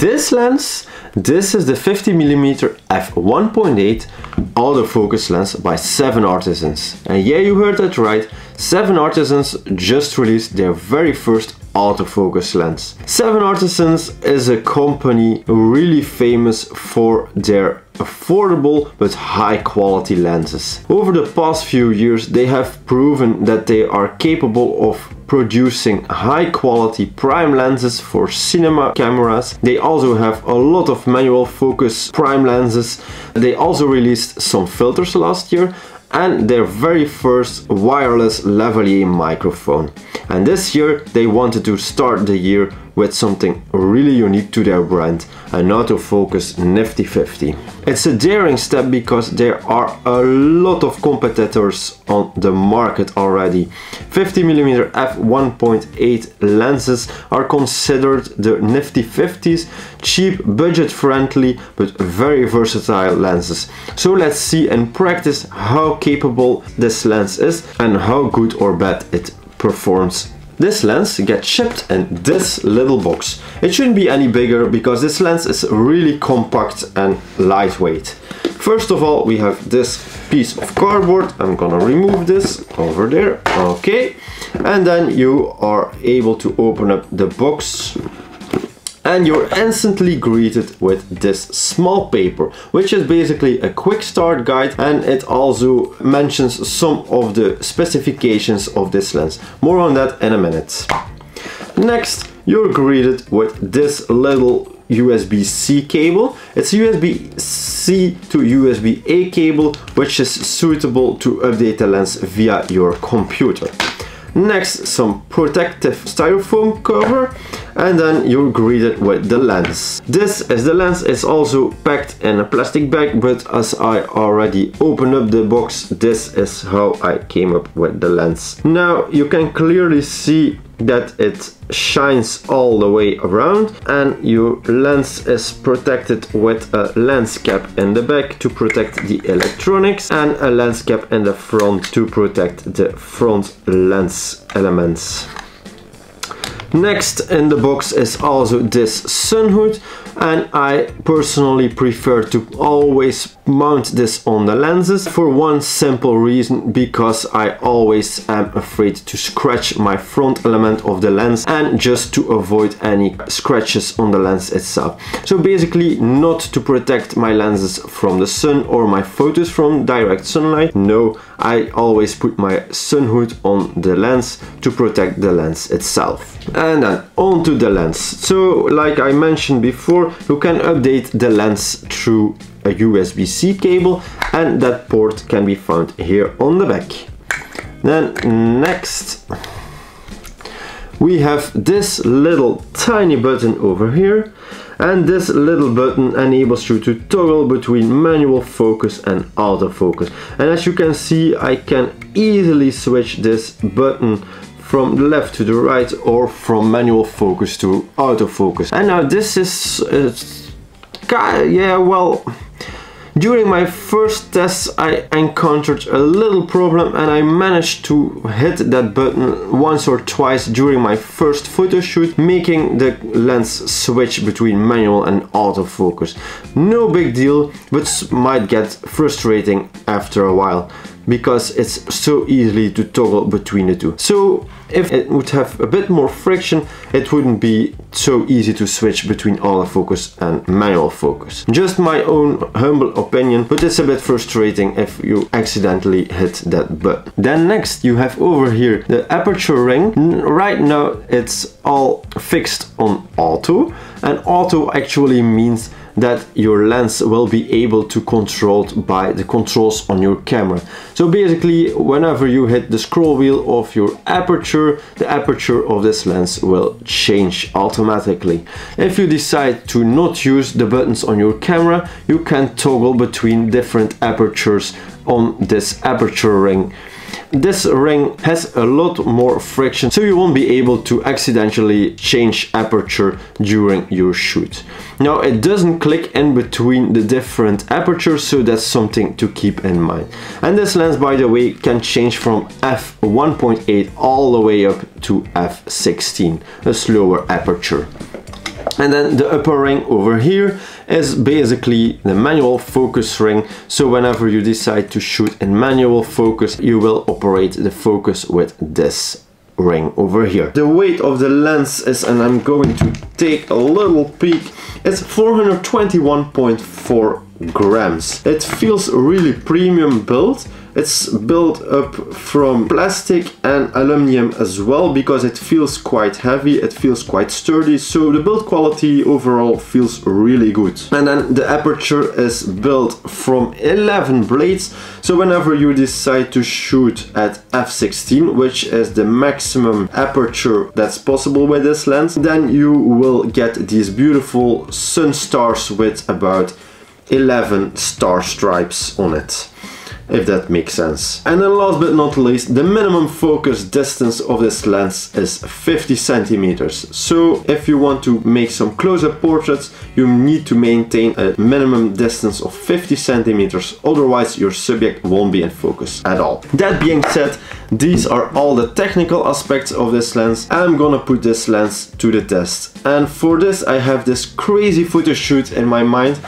this lens, this is the 50mm f1.8 autofocus lens by 7Artisans. And yeah, you heard that right, 7Artisans just released their very first autofocus lens. 7Artisans is a company really famous for their affordable but high quality lenses. Over the past few years they have proven that they are capable of producing high quality prime lenses for cinema cameras. They also have a lot of manual focus prime lenses. They also released some filters last year and their very first wireless lavalier microphone. And this year they wanted to start the year with something really unique to their brand, an autofocus Nifty 50. It's a daring step because there are a lot of competitors on the market already. 50mm f1.8 lenses are considered the Nifty 50's cheap, budget-friendly but very versatile lenses. So let's see in practice how capable this lens is and how good or bad it performs. This lens gets shipped in this little box. It shouldn't be any bigger because this lens is really compact and lightweight. First of all, we have this piece of cardboard. I'm gonna remove this over there. Okay. And then you are able to open up the box. And you're instantly greeted with this small paper, which is basically a quick start guide, and it also mentions some of the specifications of this lens. More on that in a minute. Next, you're greeted with this little USB-C cable. It's USB-C to USB-A cable, which is suitable to update the lens via your computer. Next, some protective styrofoam cover, and then you're greeted with the lens. This is the lens. It's also packed in a plastic bag, but as I already opened up the box, this is how I came up with the lens. Now you can clearly see that it shines all the way around, and your lens is protected with a lens cap in the back to protect the electronics and a lens cap in the front to protect the front lens elements. Next in the box is also this sun hood, and I personally prefer to always mount this on the lenses for one simple reason, because I always am afraid to scratch my front element of the lens and just to avoid any scratches on the lens itself. So basically not to protect my lenses from the sun or my photos from direct sunlight. No, I always put my sun hood on the lens to protect the lens itself. And then onto the lens. So like I mentioned before, you can update the lens through a USB-C cable, and that port can be found here on the back. Then next we have this little tiny button over here, and this little button enables you to toggle between manual focus and autofocus. And as you can see, I can easily switch this button from the left to the right or from manual focus to autofocus. And now this is yeah, well, during my first test I encountered a little problem, and I managed to hit that button once or twice during my first photo shoot, making the lens switch between manual and autofocus. No big deal, but might get frustrating after a while, because it's so easily to toggle between the two. So if it would have a bit more friction, it wouldn't be so easy to switch between autofocus and manual focus. Just my own humble opinion, but it's a bit frustrating if you accidentally hit that button. Then next you have over here the aperture ring. Right now it's all fixed on auto, and auto actually means that your lens will be able to controlled by the controls on your camera. So basically, whenever you hit the scroll wheel of your aperture, the aperture of this lens will change automatically. If you decide to not use the buttons on your camera, you can toggle between different apertures on this aperture ring. This ring has a lot more friction, so you won't be able to accidentally change aperture during your shoot. Now it doesn't click in between the different apertures, so that's something to keep in mind. And this lens, by the way, can change from f1.8 all the way up to f16, a slower aperture. And then the upper ring over here is basically the manual focus ring. So whenever you decide to shoot in manual focus, you will operate the focus with this ring over here. The weight of the lens is, and I'm going to take a little peek, it's 421.4 grams. It feels really premium built. It's built up from plastic and aluminum as well, because it feels quite heavy, it feels quite sturdy, so the build quality overall feels really good. And then the aperture is built from 11 blades, so whenever you decide to shoot at f16, which is the maximum aperture that's possible with this lens, then you will get these beautiful sun stars with about 11 star stripes on it, if that makes sense. And then last but not least, the minimum focus distance of this lens is 50 centimeters. So if you want to make some close-up portraits, you need to maintain a minimum distance of 50 centimeters, otherwise your subject won't be in focus at all. That being said, these are all the technical aspects of this lens. I'm gonna put this lens to the test. And for this I have this crazy photo shoot in my mind.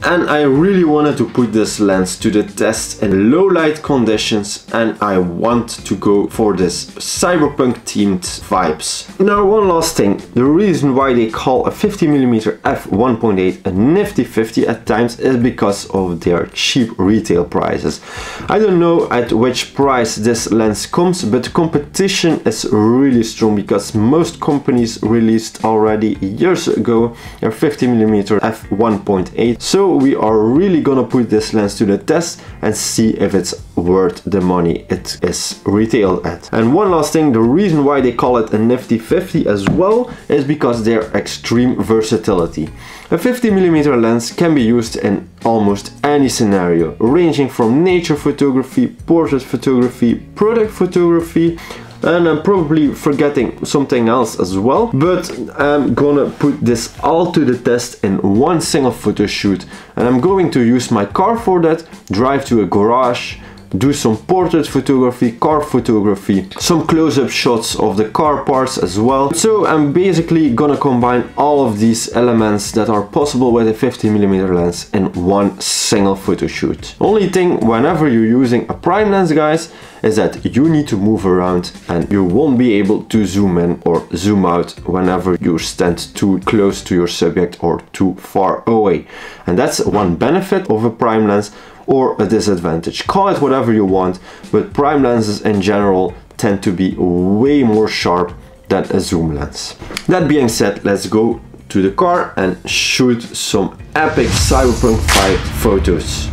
And I really wanted to put this lens to the test in low light conditions, and I want to go for this cyberpunk themed vibes. Now one last thing, the reason why they call a 50mm f1.8 a nifty 50 at times is because of their cheap retail prices. I don't know at which price this lens comes, but the competition is really strong because most companies released already years ago their 50mm f1.8. So we are really gonna put this lens to the test and see if it's worth the money it is retailed at. And one last thing, the reason why they call it a nifty 50 as well is because their extreme versatility. A 50mm lens can be used in almost any scenario, ranging from nature photography, portrait photography, product photography, and I'm probably forgetting something else as well, but I'm gonna put this all to the test in one single photo shoot, and I'm going to use my car for that, drive to a garage, do some portrait photography, car photography, some close-up shots of the car parts as well. So I'm basically gonna combine all of these elements that are possible with a 50mm lens in one single photo shoot. Only thing, whenever you're using a prime lens, guys, is that you need to move around and you won't be able to zoom in or zoom out whenever you stand too close to your subject or too far away. And that's one benefit of a prime lens, or a disadvantage. Call it whatever you want, but prime lenses in general tend to be way more sharp than a zoom lens. That being said, let's go to the car and shoot some epic Cyberpunk 5 photos.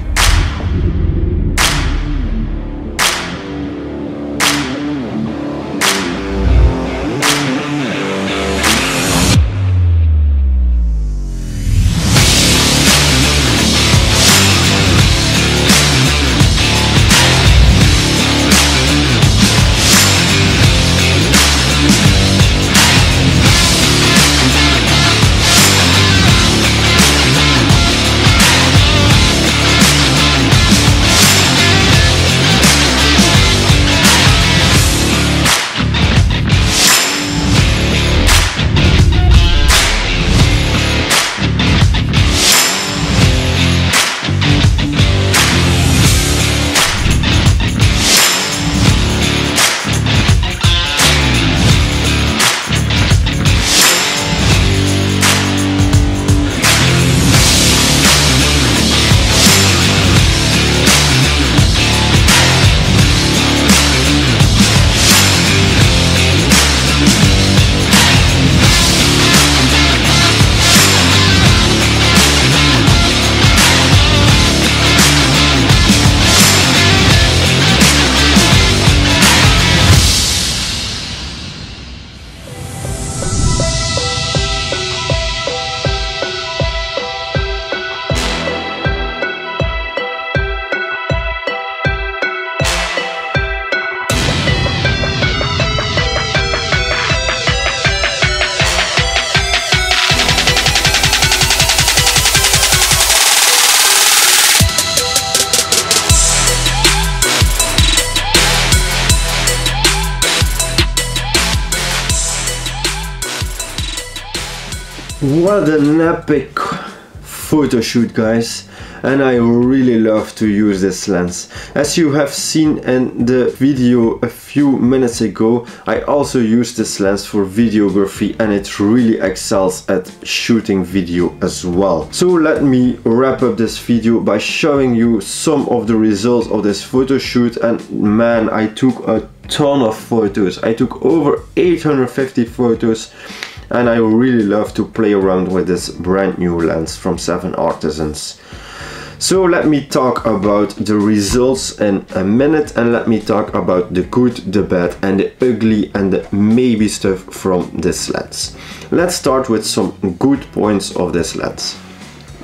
What an epic photo shoot, guys, and I really love to use this lens. As you have seen in the video a few minutes ago, I also use this lens for videography, and it really excels at shooting video as well. So let me wrap up this video by showing you some of the results of this photo shoot. And man, I took a ton of photos. I took over 850 photos, and I really love to play around with this brand new lens from 7Artisans. So let me talk about the results in a minute, and let me talk about the good, the bad, and the ugly, and the maybe stuff from this lens. Let's start with some good points of this lens.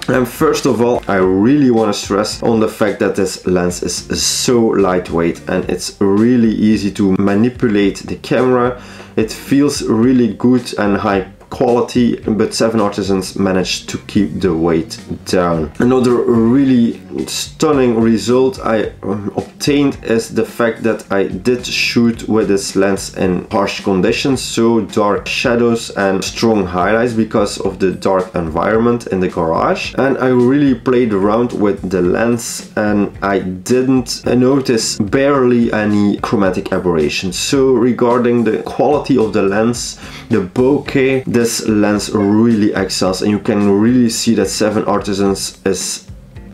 And first of all, I really want to stress on the fact that this lens is so lightweight, and it's really easy to manipulate the camera. It feels really good and high quality, but 7Artisans managed to keep the weight down. Another really stunning result I obtained is the fact that I did shoot with this lens in harsh conditions, so dark shadows and strong highlights because of the dark environment in the garage. And I really played around with the lens, and I didn't notice barely any chromatic aberration. So regarding the quality of the lens, the bokeh, this lens really excels, and you can really see that 7Artisans is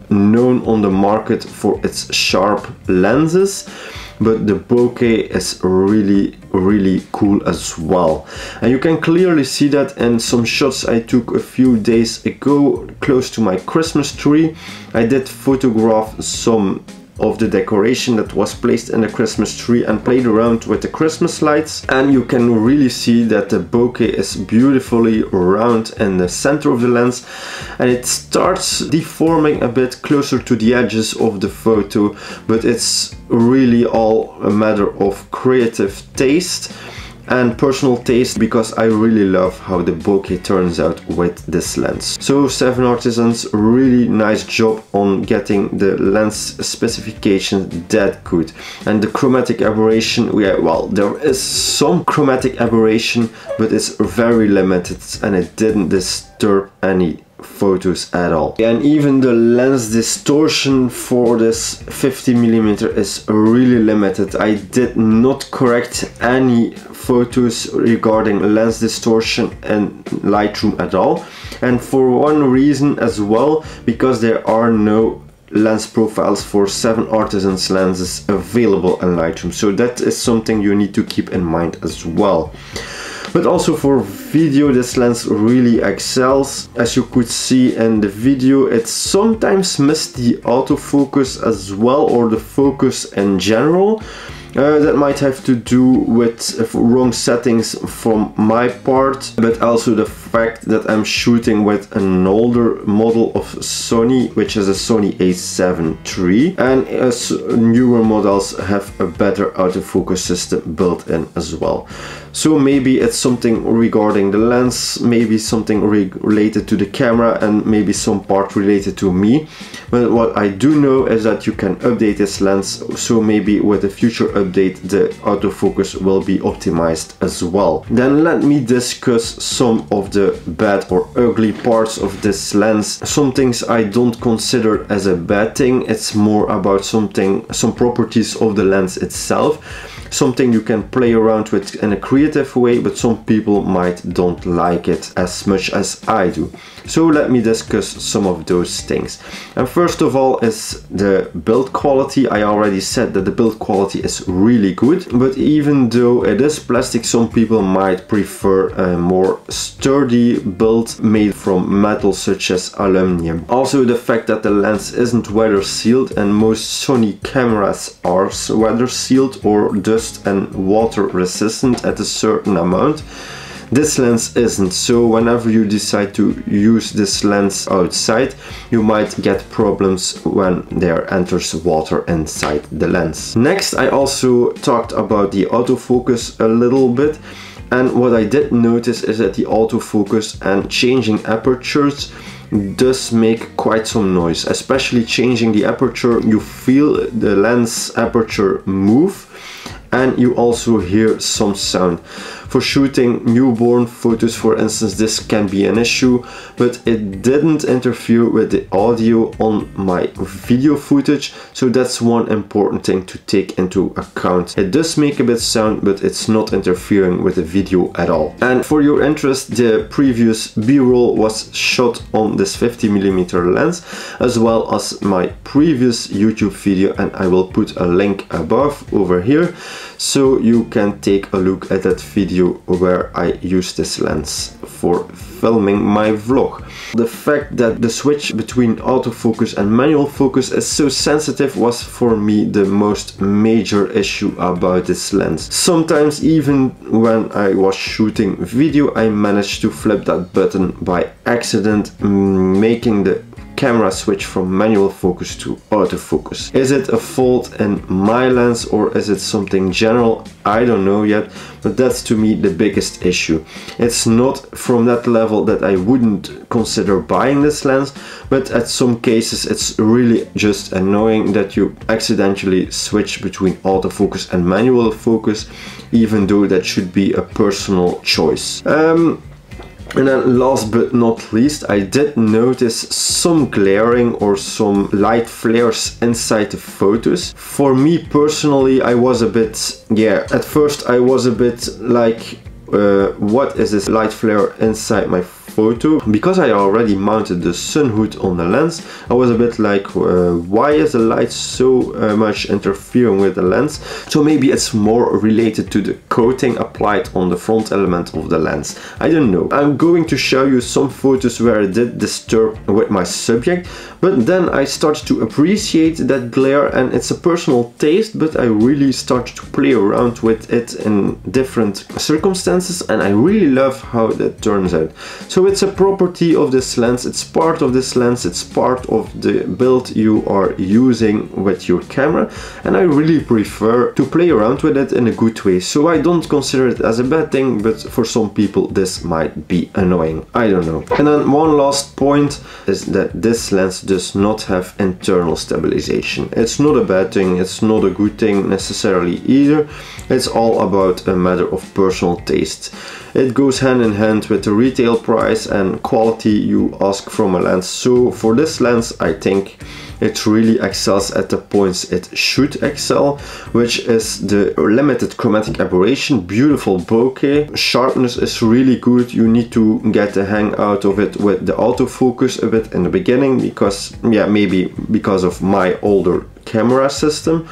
known on the market for its sharp lenses, but the bokeh is really cool as well. And you can clearly see that in some shots I took a few days ago close to my Christmas tree. I did photograph some of the decoration that was placed in the Christmas tree and played around with the Christmas lights, and you can really see that the bokeh is beautifully round in the center of the lens, and it starts deforming a bit closer to the edges of the photo, but it's really all a matter of creative taste and personal taste, because I really love how the bokeh turns out with this lens. So 7Artisans, really nice job on getting the lens specification that good. And the chromatic aberration, yeah, well, there is some chromatic aberration, but it's very limited, and it didn't disturb any photos at all. And even the lens distortion for this 50mm is really limited. I did not correct any photos regarding lens distortion in Lightroom at all, and for one reason as well, because there are no lens profiles for 7Artisans lenses available in Lightroom. So that is something you need to keep in mind as well. But also for video, this lens really excels. As you could see in the video, it sometimes missed the autofocus as well, or the focus in general. That might have to do with wrong settings from my part, but also the fact that I'm shooting with an older model of Sony, which is a Sony a7 III, and as newer models have a better autofocus system built in as well. So maybe it's something regarding the lens, maybe something related to the camera, and maybe some part related to me. But what I do know is that you can update this lens, so maybe with a future update the autofocus will be optimized as well. Then let me discuss some of the bad or ugly parts of this lens. Some things I don't consider as a bad thing, it's more about some properties of the lens itself. Something you can play around with in a creative way, but some people don't like it as much as I do. So let me discuss some of those things. And first of all is the build quality. I already said that the build quality is really good, but even though it is plastic, some people might prefer a more sturdy build made from metal such as aluminum. Also the fact that the lens isn't weather sealed, and most Sony cameras are weather sealed or dust and water resistant at a certain amount. This lens isn't, so whenever you decide to use this lens outside, you might get problems when there enters water inside the lens. Next, I also talked about the autofocus a little bit, and what I did notice is that the autofocus and changing apertures does make quite some noise, especially changing the aperture. You feel the lens aperture move, and you also hear some sound. For shooting newborn photos, for instance, this can be an issue, but it didn't interfere with the audio on my video footage, so that's one important thing to take into account. It does make a bit sound, but it's not interfering with the video at all. And for your interest, the previous B-roll was shot on this 50mm lens, as well as my previous YouTube video, and I will put a link above over here so you can take a look at that video where I use this lens for filming my vlog. The fact that the switch between autofocus and manual focus is so sensitive was for me the most major issue about this lens. Sometimes even when I was shooting video, I managed to flip that button by accident, making the camera switch from manual focus to autofocus. Is it a fault in my lens or is it something general? I don't know yet, but that's to me the biggest issue. It's not from that level that I wouldn't consider buying this lens, but at some cases it's really just annoying that you accidentally switch between autofocus and manual focus, even though that should be a personal choice. And then last but not least, I did notice some glaring or some light flares inside the photos. For me personally, I was a bit, at first I was a bit like, what is this light flare inside my photo? Because I already mounted the sun hood on the lens, I was a bit like, why is the light so much interfering with the lens? So maybe it's more related to the coating applied on the front element of the lens. I don't know. I'm going to show you some photos where it did disturb with my subject, but then I started to appreciate that glare, and it's a personal taste, but I really started to play around with it in different circumstances, and I really love how that turns out. So it's a property of this lens, it's part of this lens, it's part of the build you are using with your camera, and I really prefer to play around with it in a good way. So I don't consider it as a bad thing, but for some people this might be annoying. I don't know. And then one last point is that this lens does not have internal stabilization. It's not a bad thing, it's not a good thing necessarily either. It's all about a matter of personal taste. It goes hand in hand with the retail price and quality you ask from a lens. So for this lens, I think it really excels at the points it should excel, which is the limited chromatic aberration, beautiful bokeh, sharpness is really good. You need to get the hang out of it with the autofocus a bit in the beginning, because maybe because of my older camera system,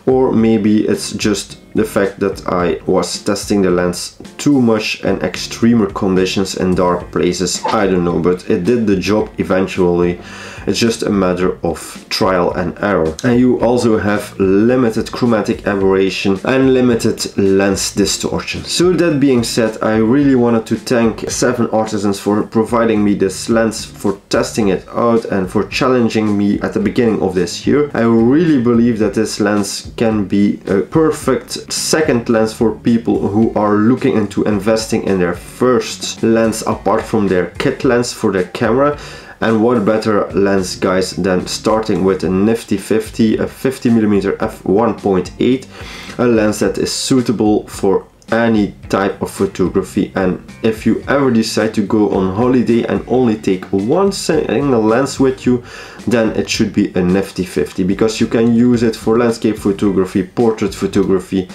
or maybe it's just the fact that I was testing the lens too much in extremer conditions in dark places. I don't know, but it did the job eventually. It's just a matter of trial and error. And you also have limited chromatic aberration and limited lens distortion. So that being said, I really wanted to thank 7Artisans for providing me this lens, for testing it out, and for challenging me at the beginning of this year. I really believe that this lens can be a perfect second lens for people who are looking into investing in their first lens apart from their kit lens for their camera. And what better lens, guys, than starting with a Nifty 50, a 50mm f1.8, a lens that is suitable for any type of photography. And if you ever decide to go on holiday and only take one single lens with you, then it should be a Nifty 50, because you can use it for landscape photography, portrait photography.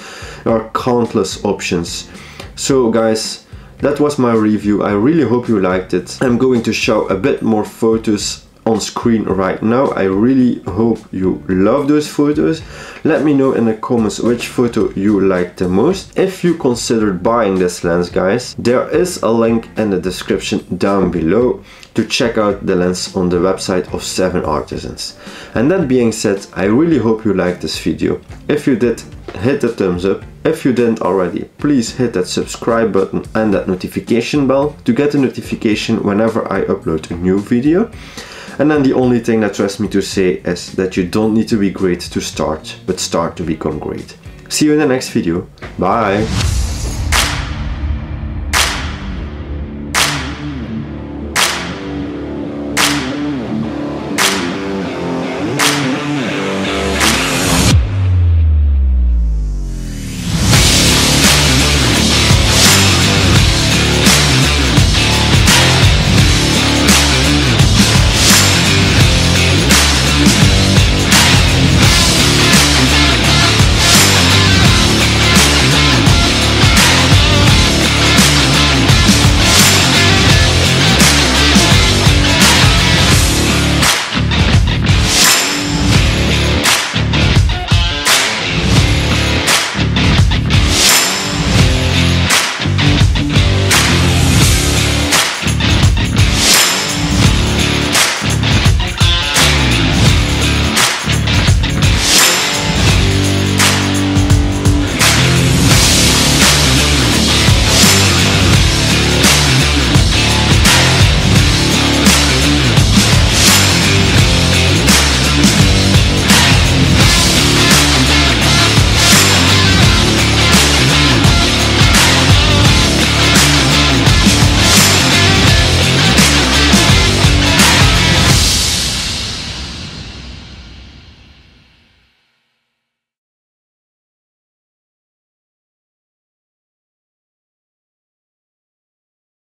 There are countless options. So guys, that was my review. I really hope you liked it. I'm going to show a bit more photos on screen right now. I really hope you love those photos. Let me know in the comments which photo you liked the most. If you considered buying this lens, guys, there is a link in the description down below to check out the lens on the website of 7Artisans. And that being said, I really hope you liked this video. If you did, hit the thumbs up. If you didn't already, please hit that subscribe button and that notification bell to get a notification whenever I upload a new video. And then the only thing that rests me to say is that you don't need to be great to start, but start to become great. See you in the next video. Bye!